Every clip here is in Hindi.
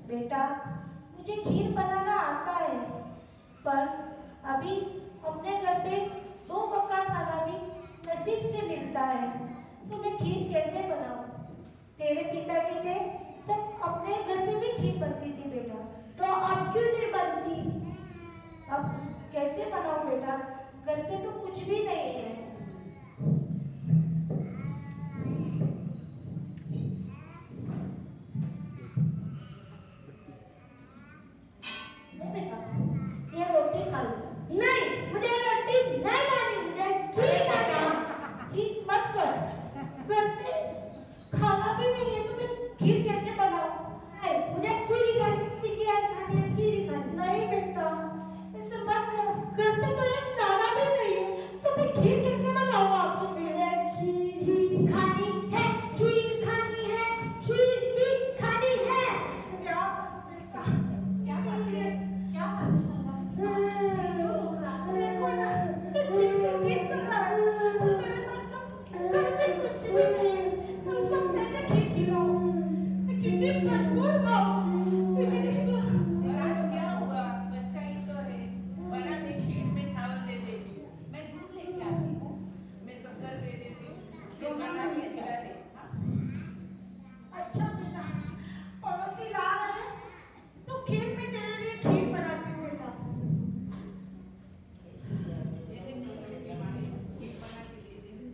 बेटा, मुझे खीर बनाना आता है, पर अभी अपने घर पे 2 वक्त का खाना भी नसीब से मिलता है, तो मैं खीर कैसे बनाऊं? तेरे पिताजी थे तब अपने घर में भी खीर बनती थी बेटा, तो अब क्यों नहीं बनती? अब कैसे बनाऊं बेटा? घर पे तो कुछ भी नहीं है। बेटा, ये रोटी खा लो। नहीं, मुझे रोटी नहीं खानी, मुझे खीर खानी। जीत मत कर, घर पे खाना भी नहीं है तो मैं खीर कैसे बनाऊं? मुझे खीर खानी, खीर खानी। नहीं बेटा, ऐसे मत कर, घर पे तो एक दाना भी नहीं है तो मैं खीर कैसे बनाऊं आपको? मुझे खीर ही खानी है, खीर खानी है, खीर ही खानी है। क्या बेटा, क्या बात है? क्या बात है? क्यों रो रहा है? देखो ना, जिद कर रहा है। मेरे पास तो घर पे कुछ भी नहीं है, मैं उसको कैसे खीर खिलाऊं? मैं कितनी मजबूर हूँ। लेकिन इसको आज क्या हुआ? बच्चा ही तो है, बना दे खीर में चावल दे देती हूँ। मैं दूध लेके आती हूँ। मैं शक्कर दे देती हूँ, खीर बना के खिला दे। अच्छा बेटा, पड़ोसी ला रहे हैं तो खीर में तेरे लिए खीर बनाती हूँ बेटा। ये देख शक्कर की मामी खीर बना के दे दे।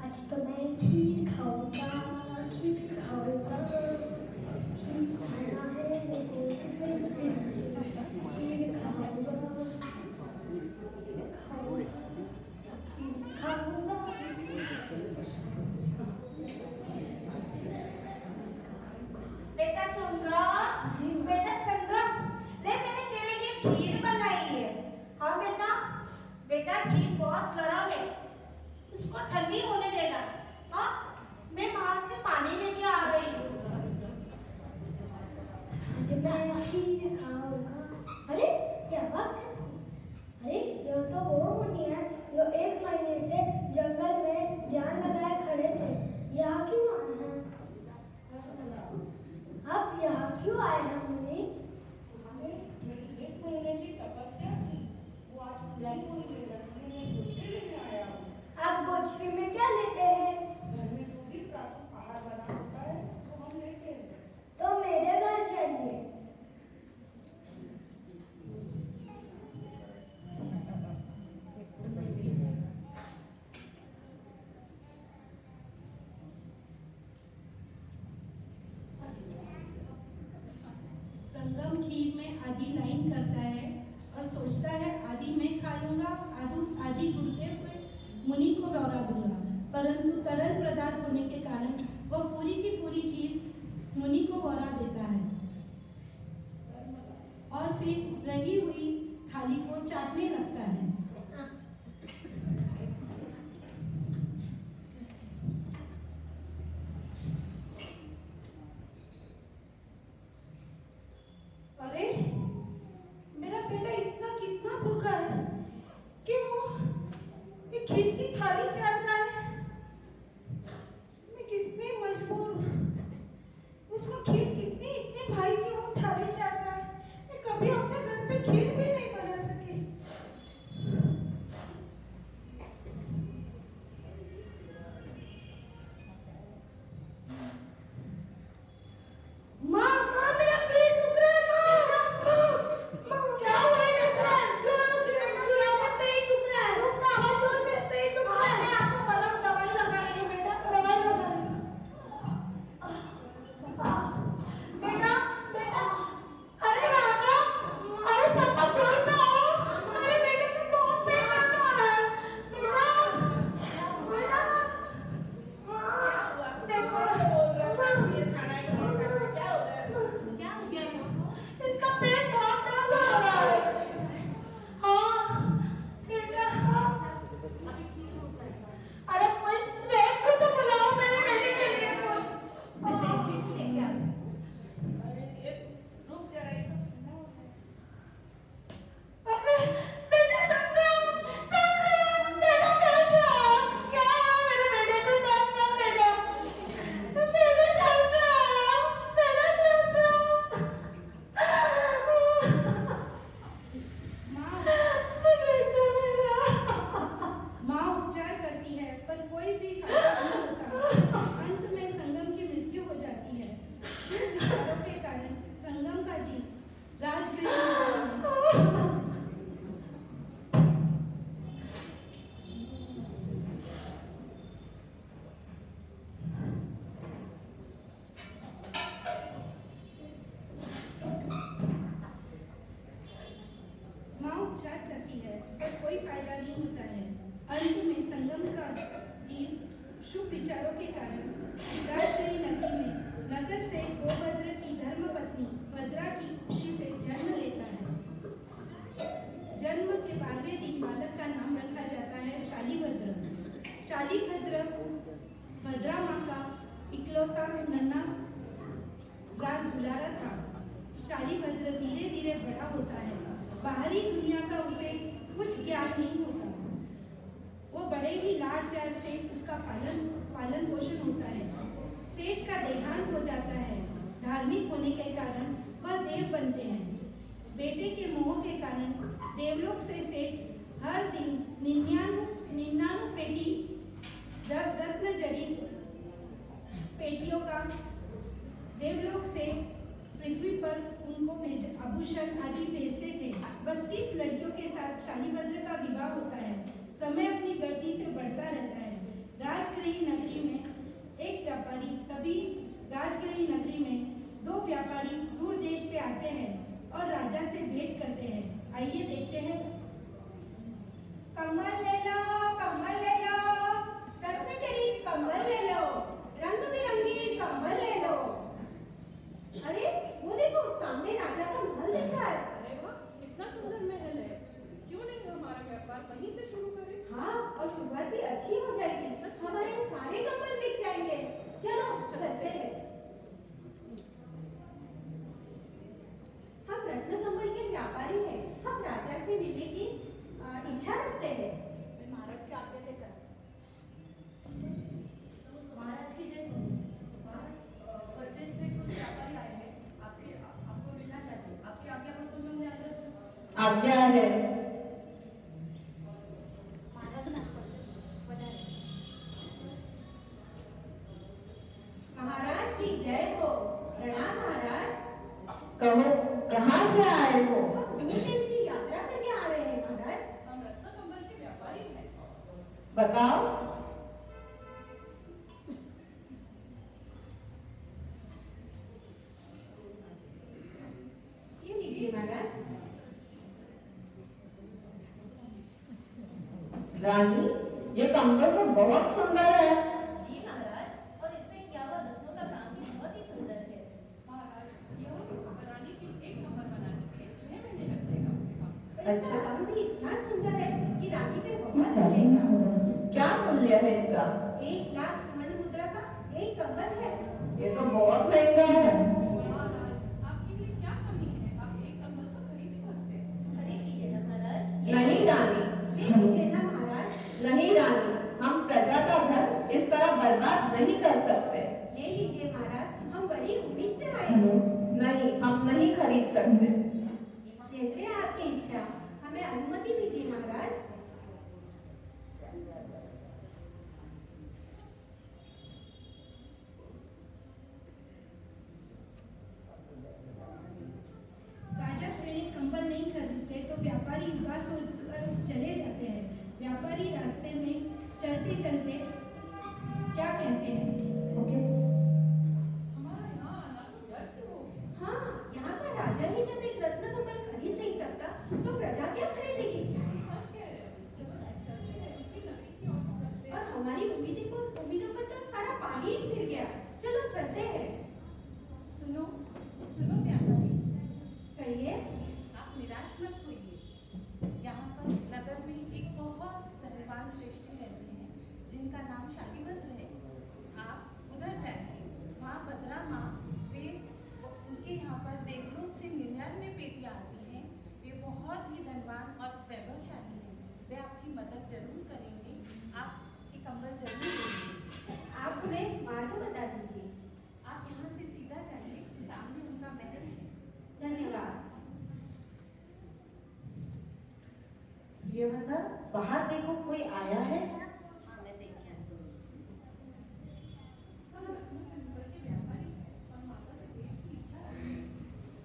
आज तो मैं खीर खाऊंगा, खीर खाऊंगा, खीर खाना है मेरे को, खीर खाऊंगा, खाऊंगा। बेटा संगम, बेटा संगम, ले मैंने तेरे लिए खीर बनाई है। हाँ बेटा, बेटा खीर बहुत गर्म है, उसको ठंडी होने देना। हाँ, मैं बाहर से पानी लेके आ रही हूँ। आज मैं खीर खाऊंगा। अरे क्या बात है? अरे ये तो वो मुनि है जो 1 महीने से जंगल में ध्यान लगाए खड़े थे। यहाँ क्यों आए हैं? आप यहाँ क्यों आए हैं मुनि? मेरी 1 महीने की तपस्या थी, वो आज पूरी हुई है। इसलिए मैं गोचरी लेने आया हूँ। आप गोचरी में क्या लेते हैं? घर में जो भी प्रातः आहार बना होता है वो हम लेते हैं। तो मेरे घर चलिए। संगम खीर में आधी लाइन करता है और सोचता है आधी मैं खा लूंगा, आधी गुरुदेव हुए मुनि को लौटा दूंगा, परंतु तरल पदार्थ होने के कारण वह पूरी की पूरी खीर मुनि को लौटा देता है और फिर रही हुई थाली को चाटने लगता है। अरे मेरा बेटा इतना कितना भूखा है कि वो ये खीर की थाली चाट रहा है। मैं कितनी मजबूर हूँ, उसको खीर कितनी इतनी भाई की वो थाली चाट रहा है। मैं कभी अपने घर पे खीर भी नहीं बना सकी। उपचार करती है पर कोई फायदा नहीं होता है। अंत में संगम का जीव शुभ विचारों के कारण राजगृही नगरी में नगर से गोभद्र की धर्मपत्नी भद्रा की खुशी से जन्म लेता है। जन्म के 12वें दिन बालक का नाम रखा जाता है शालीभद्र। शालीभद्र भद्रा माँ का इकलौता नन्हा राज दुलारा था। शालीभद्र धीरे धीरे बड़ा होता है। बाहरी दुनिया का उसे कुछ ज्ञान नहीं होता। वो बड़े ही लाड प्यार से उसका पालन पोषण होता है। सेठ का देहांत हो जाता है। धार्मिक होने के कारण वह देव बनते हैं। बेटे के मोह के कारण देवलोक से सेठ हर दिन 99 पेटी रत्न जड़ित पेटियों का देवलोक से पृथ्वी पर उनको आभूषण आदि भेजते थे। 32 लड़कियों के साथ शालीभद्र का विवाह होता है। समय अपनी गति से बढ़ता रहता है। राजगृही नगरी में दो व्यापारी दूर देश से आते हैं और राजा से भेंट करते हैं। आइए देखते हैं। कम्बल ले लो, रत्नजड़ित कम्बल ले लो, रंग बिरंगी कम्बल ले लो। अरे वो देखो, सामने राजा का महल दिख रहा है। अरे वाह, कितना सुंदर महल है। क्यों नहीं हमारा व्यापार वहीं से शुरू करें? हाँ, और शुरुआत भी अच्छी हो जाएगी। हमारे सारे कम्बल बिक जाएंगे। चलो चलते हैं। हम रत्न कम्बल के व्यापारी हैं। हम राजा से मिलने की इच्छा रखते हैं। महाराज क्या आज्ञा देकर? महाराज की जय। महाराज परदेश से कुछ व्यापारी आए हैं, आपको मिलना चाहते हैं। आपकी आज्ञा पर तो मैं उन्हें अंदर आज्ञा है। महाराज की जय हो। प्रणाम महाराज। कहो, कहाँ से आए हो? दूर देश की यात्रा करके आ रहे हैं महाराज। हम रत्न कम्बल के व्यापारी हैं। बताओ। ये लीजिए महाराज। रानी, ये कंबल तो बहुत सुंदर है। जी महाराज, और इसमें क्या हुआ रत्नों का काम भी बहुत ही सुंदर है। महाराज, यह रानी की एक कम्बल बनाने के लिए 6 महीने लगते हैं कम से कम। इसका काम भी इतना सुंदर है कि रानी पे बहुत चलेगा। क्या मूल्य है इनका? 1 लाख स्वर्ण मुद्रा का एक कम्बल है। ये तो बहुत महंगा है। महाराज, आपके लिए क्या कमी है? आप एक कम्बल तो खरीद ही सकते हैं। खरीद लीजिए ना महाराज। नहीं रानी, ले लीजिए ना महाराज। नहीं रानी, हम प्रजा का धन इस तरह बर्बाद नहीं कर सकते। ले लीजिए महाराज, हम बड़ी उम्मीद से आए हैं। नहीं, हम नहीं खरीद सकते। जैसे आपकी इच्छा। हमें अनुमति दीजिए महाराज। राजा श्रेणी कंबल नहीं खरीदते तो व्यापारी उदास होकर चले जाते हैं। व्यापारी रास्ते में चलते चलते क्या कहते हैं? हमारा यहाँ आना तो व्यर्थ हो गया। हाँ, यहाँ का राजा ही जब एक रत्न कमल खरीद नहीं सकता तो प्रजा क्या खरीदेगी? सच कह रहे हो। चलो चलते हैं, उसी नगरी की ओर चलते और हैं। हमारी उम्मीदों पर तो सारा पानी ही फिर गया। चलो चलते हैं। सुनो व्यापारी, कहिए। आप निराश मत होइए। यहाँ पर नगर में एक बहुत धनवान श्रेष्ठी रहते हैं जिनका नाम शालीभद्र है। आप उधर जाइए। वहाँ भद्रा माँ, उनके यहाँ पर देवलोक से 99 पेटियाँ आती हैं। वे बहुत ही धनवान और वैभवशाली हैं। वे आपकी मदद जरूर करेंगे। आपकी कंबल जरूर देंगे। आप हमें मार्ग बता दीजिए। आप यहाँ से सीधा जाइए, सामने उनका महल है। धन्यवाद। ये बता, बाहर देखो, कोई आया है? हाँ, मैं देख के आती हूँ।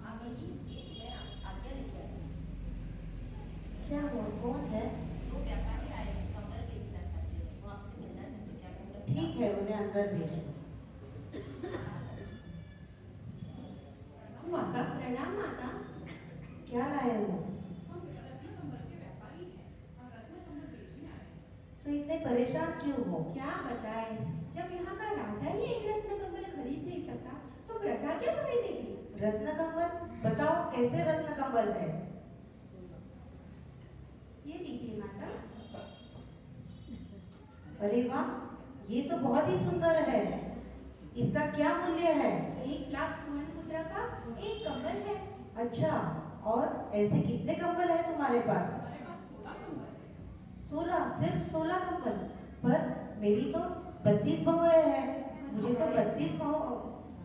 आगे जी, मैं आज्ञा लेके आई हूँ। क्या हुआ, कौन है? 2 व्यापारी आए हैं, कंबल बेचना चाहते हैं। वो आपसे मिलना चाहते हैं। क्या कंबल? ठीक है, उन्हें अंदर भेजो। माता, प्रणाम माता। क्या लाए हो? हम रत्न कम्बल परेशान क्यों हो? क्या बताएं, जब यहाँ का राजा ही एक रत्न कमल खरीद नहीं सकता तो प्रजा क्या खरीदेगी? रत्न कमल? बताओ कैसे रत्न कमल है? ये लीजिए माता। अरे वाह, ये तो बहुत ही सुंदर है। इसका क्या मूल्य है? 1 लाख स्वर्ण मुद्रा का एक कमल है। अच्छा, और ऐसे कितने कंबल है तुम्हारे पास? हमारे पास 16 कंबल है। 16? सिर्फ 16 कंबल? पर मेरी तो 32 बहुएं हैं, मुझे तो 32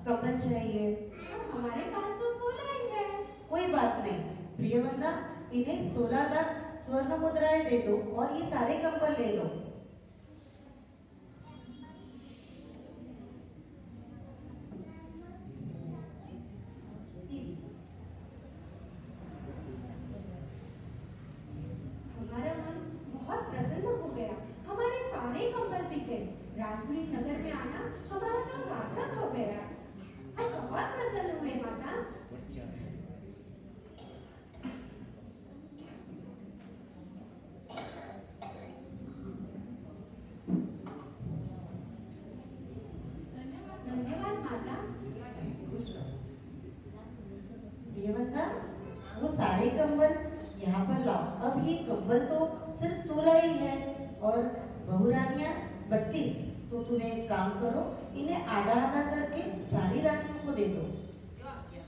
कंबल चाहिए। हमारे पास तो 16 ही है। कोई बात नहीं प्रियवंदा, इन्हें 16 लाख स्वर्ण मुद्राएं दे दो और ये सारे कंबल ले लो। हमारा मन बहुत प्रसन्न हो गया, हमारे सारे कंबल बिक गए। राजगुरी नगर में आना हमारा तो सार्थक हो गया। हम बहुत प्रसन्न हुए माता। धन्यवाद माता। प्रियवंदा, वो सारे कंबल यहाँ पर लाओ। अब ये कंबल तो सिर्फ 16 ही है और बहुरानियां 32। तो तुम्हें एक काम करो, इन्हें आधा आधा करके सारी रानियों को दे दो। जो आज्ञा।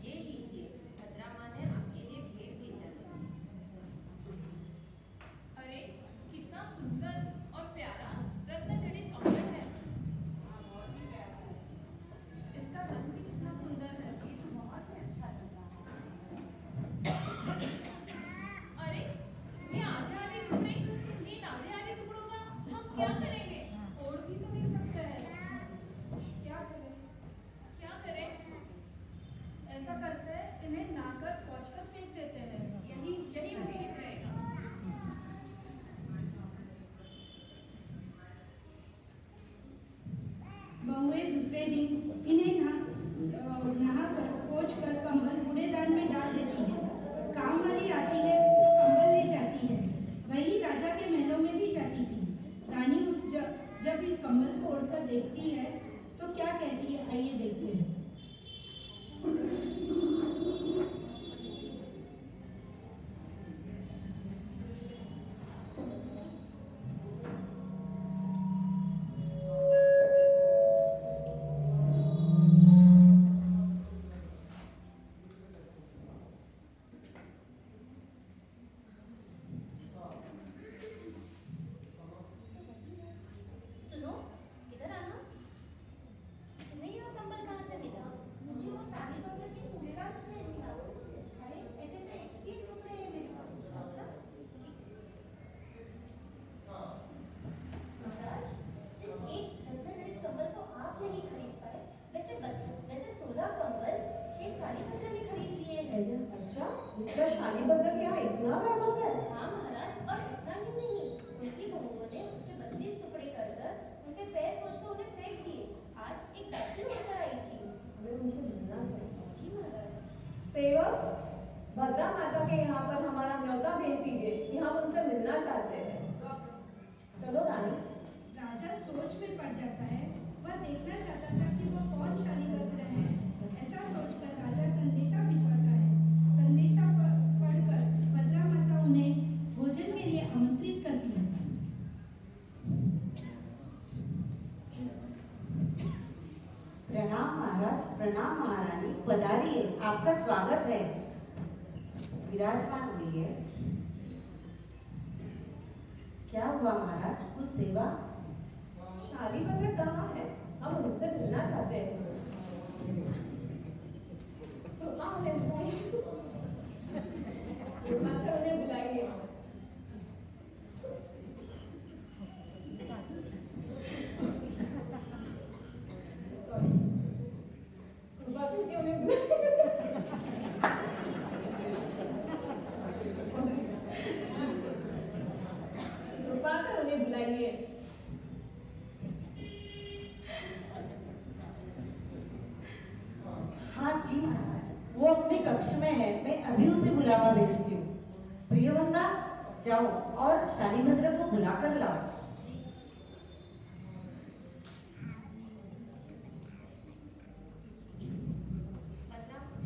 ये लीजिए, भद्रा माँ ने आपके लिए भेंट भेजा है। अरे कितना सुंदर और प्यारा रत्न जड़ित कंबल है। इसका रंग भी कितना सुंदर है। बहुत ही अच्छा लग रहा है। अरे ये आधे टुकड़े, इन आधे टुकड़ों का हम क्या करेंगे? और भी तो नहीं सकते हैं। क्या करें? क्या करें? ऐसा करते हैं, इन्हें नाकर पहुँच कर फेंक देते हैं। यही उचित रहेगा। बहुएं दूसरे दिन इन्हें नहा कर पोंछ कर कंबल कूड़ेदान में डाल देती है। काम वाली आती है तो कंबल ले जाती है। वही राजा के महलों में भी जाती थी। रानी जब इस कंबल को ओढ़कर देखती है तो क्या कहती है, आइए देखते हैं। सुनो, इधर आना। तुम्हें यह कंबल कहाँ से मिला? मुझे वो साड़ी बदल के कूड़ेदान से मिला। अरे ऐसे तो 31 टुकड़े हैं मेरे पास। अच्छा, ठीक। महाराज, जिस एक रत्नजड़ित कंबल को आप नहीं खरीद पाए, वैसे 16 कंबल शेख शालीभद्र ने खरीद लिए हैं। अच्छा, इनका शालीभद्र के यहाँ इतना वैभव है? हाँ महाराज, और इतना ही नहीं, उनकी बहुओं ने उसके 32 टुकड़े कर उनके पैर पोंछकर उन्हें फेंक दिए। आज एक दासी उड़कर आई थी। हमें उनसे मिलना चाहिए। जी महाराज। सेवक, भद्रा माता के यहाँ पर हमारा न्योता भेज दीजिए कि हम उनसे मिलना चाहते हैं। चलो रानी। राजा सोच में पड़ जाता है। वह देखना चाहता था कि वह कौन शालीभद्र है। ऐसा सोचकर राजा संदेशा भिजवाता है। संदेशा पढ़कर भद्रा माता उन्हें भोजन के लिए आमंत्रित करती है। प्रणाम महाराज, प्रणाम महारानी, पधारिए, आपका स्वागत है। विराजमान हुई है। क्या हुआ महाराज, कुछ सेवा? शालीभद्र कहाँ है? हम उनसे मिलना चाहते हैं। तो हाँ, उन्हें बुलाइए। Sorry. जाओ और शालीभद्र को बुला कर लाओ।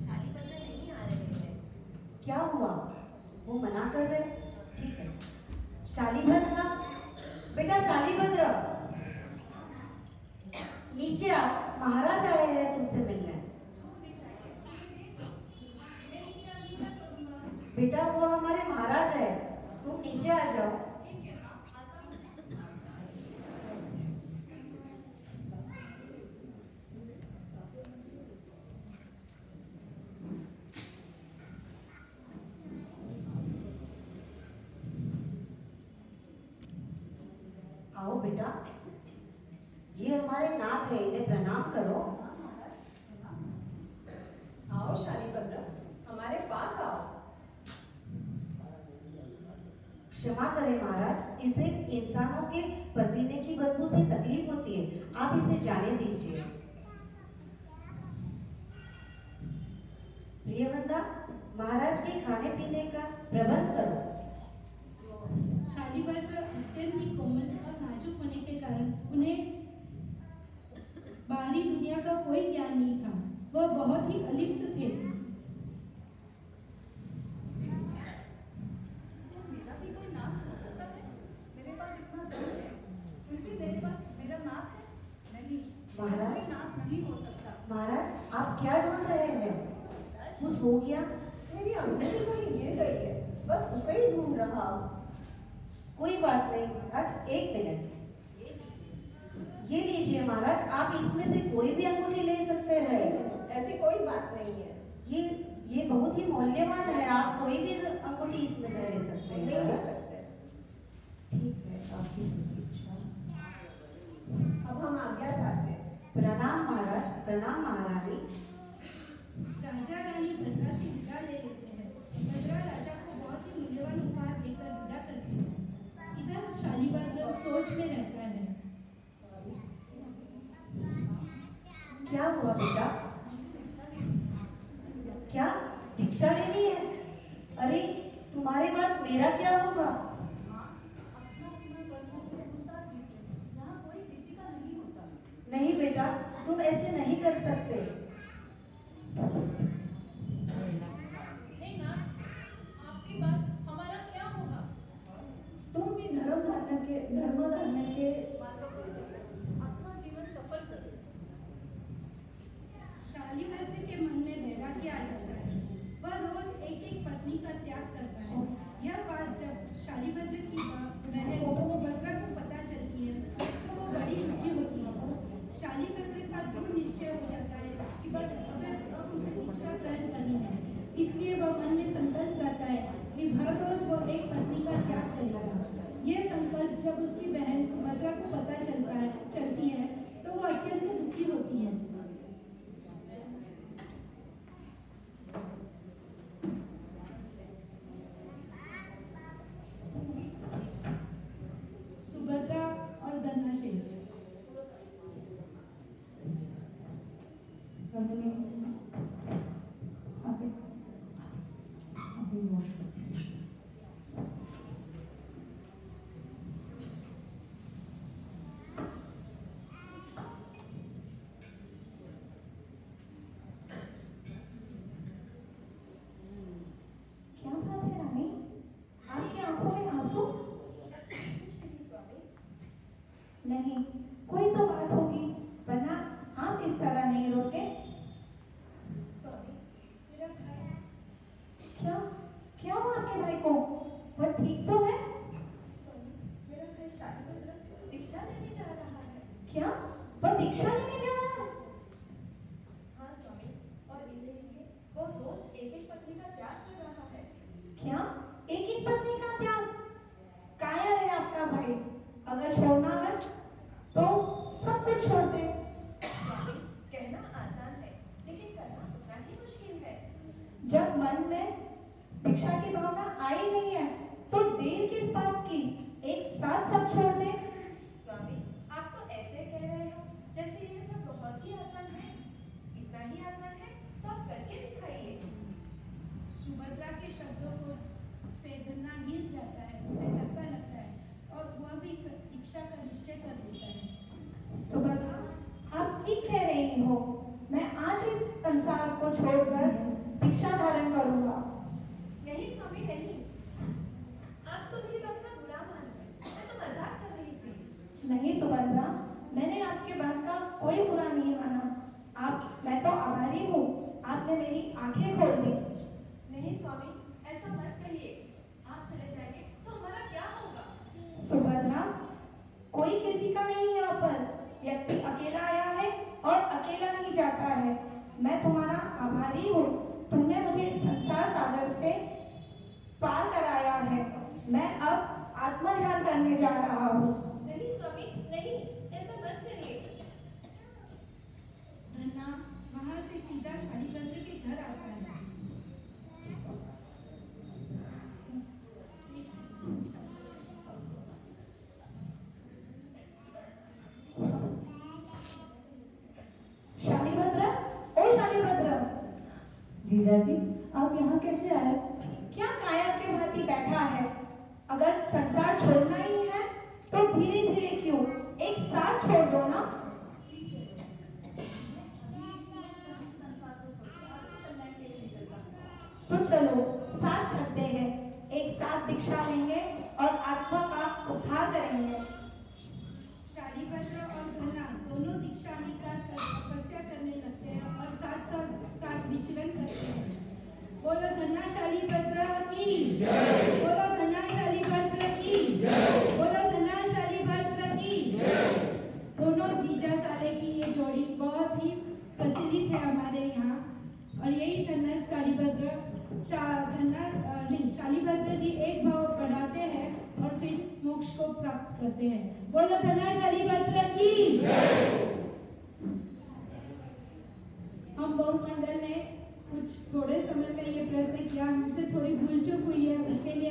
शालीभद्र नहीं आ रहे हैं। क्या हुआ? वो मना कर रहे? ठीक है। शालीभद्र, बेटा शालीभद्र, नीचे आओ, महाराज आए हैं तुमसे मिलने। बेटा वो हमारे महाराज है, तुम नीचे आ जाओ। आओ बेटा, ये हमारे नाथ है, इन्हें प्रणाम करो। आओ शालीभद्र, हमारे पास आओ। क्षमा करें महाराज, इसे इंसानों के पसीने की बदबू से तकलीफ होती है, आप इसे जाने दीजिए। प्रियवंदा, महाराज के खाने पीने का प्रबंध करो। शालीभद्र अत्यंत ही कोमल और नाजुक होने के कारण उन्हें बाहरी दुनिया का कोई ज्ञान नहीं था, वह बहुत ही अलिप्त थे। मेरा भी कोई नाथ हो सकता है? मेरे पास इतना धन है, फिर भी मेरे पास मेरा नाथ है? नहीं, महाराज, कोई नाथ नहीं हो सकता। महाराज आप क्या ढूंढ रहे हैं? कुछ हो गया? मेरी अंगूठी कहीं गिर गई है, बस उसे ही ढूंढ रहा हूँ। कोई बात नहीं महाराज, एक मिनट। ये लीजिए महाराज, आप इसमें से कोई भी अंगूठी ले सकते हैं। ऐसी कोई बात नहीं है। ये बहुत ही मूल्यवान है, आप कोई भी अंगूठी इसमें से ले सकते हैं। नहीं ले सकते। ठीक है, आपकी इच्छा। अब हम आज्ञा चाहते हैं। प्रणाम महाराज, प्रणाम महारानी। राजा रानी भद्रा से विदा ले लेते हैं। भद्रा राजा को बहुत ही मूल्यवान उपहार देकर विदा करते हैं। इधर शालीभद्र सोच में रहता है। क्या हुआ बेटा? क्या दीक्षा लेनी है? अरे तुम्हारे बाद मेरा क्या होगा? नहीं बेटा, तुम ऐसे नहीं कर सकते। नहीं नाथ, आपकी बात हमारा क्या होगा? तुम भी धर्म धारणा के मार्ग पर चलो, अपना जीवन सफल करो। शालीभद्र के मन में वैराग्य आ जाता है, वह रोज एक एक पत्नी का त्याग करता है। यह बात जब शालीभद्र की बहन सुभद्रा को पता चलती है तो वो बड़ी दुखी होती है। शालीभद्र का दृढ़ निश्चय हो जाता है कि बस अब उसे दीक्षा ग्रहण करनी है, इसलिए वह मन में संकल्प करता है कि हर रोज वो एक पत्नी का त्याग करेगा। यह संकल्प जब उसकी बहन सुभद्रा को पता चलती है तो वो अत्यंत दुखी होती है। सुभद्रा और धन्नाशेष क्या बात है रानी? आपकी आंखों में आंसू? नहीं, कोई तो बात होगी, वरना आप इस तरह नहीं रोते। स्वामी, मेरा भाई। क्या क्या हुआ आपके भाई को? वह ठीक तो है? स्वामी, मेरा भाई शालीभद्र दीक्षा लेने जा रहा है। क्या वह दीक्षा लेने जा रहा है? हाँ स्वामी, और इसीलिए वो रोज एक एक पत्नी का त्याग कर रहा है। क्या एक ही पत्नी का त्याग? कायर है आपका भाई, अगर छोड़ना है तो सब कुछ छोड़ दे। स्वामी, कहना आसान है, लेकिन करना उतना ही मुश्किल है। जब मन में भिक्षा की भावना आई नहीं है तो देर किस बात की? एक साथ सब छोड़ दे। स्वामी, आप तो ऐसे कह रहे हो जैसे ये सब ठीक कह रही हो। मैं आज इस संसार को छोड़कर दीक्षा धारण करूंगा। नहीं स्वामी नहीं, आप तो मेरी बात का बुरा मान गए। मैं तो मजाक कर रही थी। नहीं सुभद्रा, मैंने आपके बात का कोई बुरा नहीं माना। मैं तो आभारी हूँ, आपने मेरी आंखें खोल दी। नहीं स्वामी, ऐसा मत कहिए। आप चले जाएंगे तो हमारा क्या होगा? सुभद्रा, कोई किसी का नहीं यहाँ पर। व्यक्ति अकेला आया है और अकेला ही जाता है। मैं तुम्हारा आभारी हूँ, तुमने मुझे इस संसार सागर से पार कराया है। मैं अब आत्मध्यान करने जा रहा हूँ। नहीं स्वामी नहीं, ऐसा मत करिए। धन्ना वहाँ से सीधा शालीपत्र के घर आता है। शालीभद्र, ओ शालीभद्र। जीजा जी, आप यहाँ कैसे आए? क्या कायर के भांति बैठा है? अगर संसार छोड़ना ही है तो धीरे धीरे क्यों, एक साथ छोड़ दो ना। तो चलो साथ चलते हैं, एक साथ दीक्षा लेंगे और आत्मा का उद्धार करेंगे। शालीभद्र और धन्ना दोनों दीक्षा लेकर तपस्या करने लगते हैं और साथ विचरण करते हैं। बोलो धन्ना शालीभद्र की जय। बोलो धन्ना शालीभद्र की जय। बोलो धन्ना शालीभद्र की जय। दोनों जीजा साले की ये जोड़ी बहुत ही प्रचलित है हमारे यहाँ, और यही धन्ना शालीभद्र शालीभद्र जी एक भाव बढ़ाते हैं और फिर मोक्ष को प्राप्त करते हैं। बोलो धन्ना शालीभद्र की जय। हम बहुत मंडल ने कुछ थोड़े समय में ये प्रयत्न किया, हमसे थोड़ी भूल चूक हुई है, उसके लिए